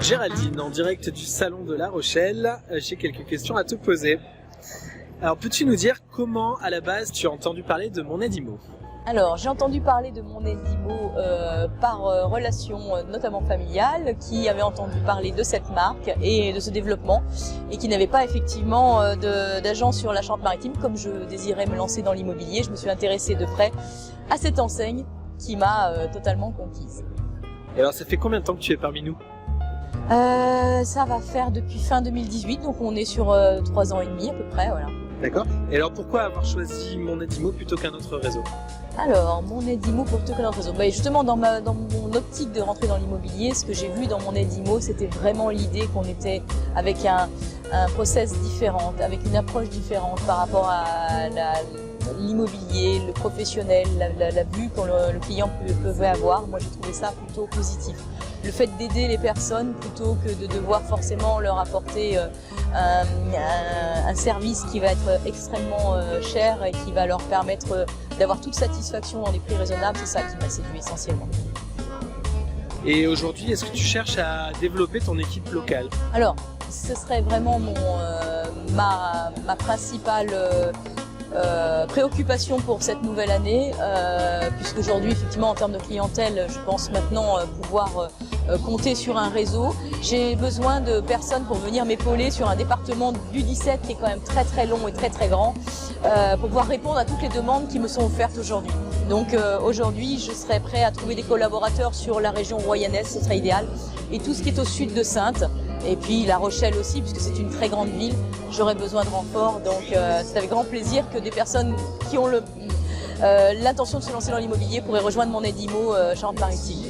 Géraldine, en direct du salon de La Rochelle, j'ai quelques questions à te poser. Alors, peux-tu nous dire comment, à la base, tu as entendu parler de Mon Aide IMO ? Alors, j'ai entendu parler de Mon Aide IMO par relation notamment familiale, qui avait entendu parler de cette marque et de ce développement, et qui n'avait pas effectivement d'agent sur la Charente-Maritime. Comme je désirais me lancer dans l'immobilier, je me suis intéressée de près à cette enseigne qui m'a totalement conquise. Et alors, ça fait combien de temps que tu es parmi nous ? Ça va faire depuis fin 2018, donc on est sur 3 ans et demi à peu près, voilà. D'accord. Et alors pourquoi avoir choisi Mon Aide IMO plutôt qu'un autre réseau ? Alors, Mon Aide IMO plutôt qu'un autre réseau. Justement, dans mon optique de rentrer dans l'immobilier, ce que j'ai vu dans Mon Aide IMO, c'était vraiment l'idée qu'on était avec un process différent, avec une approche différente par rapport à l'immobilier, le professionnel, la vue que le client pouvait avoir. Moi, j'ai trouvé ça plutôt positif. Le fait d'aider les personnes plutôt que de devoir forcément leur apporter un service qui va être extrêmement cher et qui va leur permettre d'avoir toute satisfaction dans des prix raisonnables, c'est ça qui m'a séduit essentiellement. Et aujourd'hui, est-ce que tu cherches à développer ton équipe locale ? Alors, ce serait vraiment ma principale préoccupation pour cette nouvelle année, puisqu'aujourd'hui, effectivement, en termes de clientèle, je pense maintenant pouvoir compter sur un réseau. J'ai besoin de personnes pour venir m'épauler sur un département du 17 qui est quand même très très long et très très grand, pour pouvoir répondre à toutes les demandes qui me sont offertes aujourd'hui. Donc aujourd'hui, je serais prêt à trouver des collaborateurs sur la région rouennais, ce serait idéal, et tout ce qui est au sud de Saintes. Et puis La Rochelle aussi, puisque c'est une très grande ville, j'aurais besoin de renforts. Donc c'est avec grand plaisir que des personnes qui ont l'intention de se lancer dans l'immobilier pourraient rejoindre Mon Aide IMO Charente-Maritime.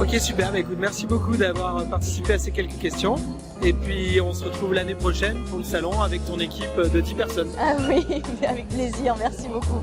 Ok, super. Écoute, merci beaucoup d'avoir participé à ces quelques questions. Et puis on se retrouve l'année prochaine pour le salon avec ton équipe de 10 personnes. Ah oui, avec plaisir. Merci beaucoup.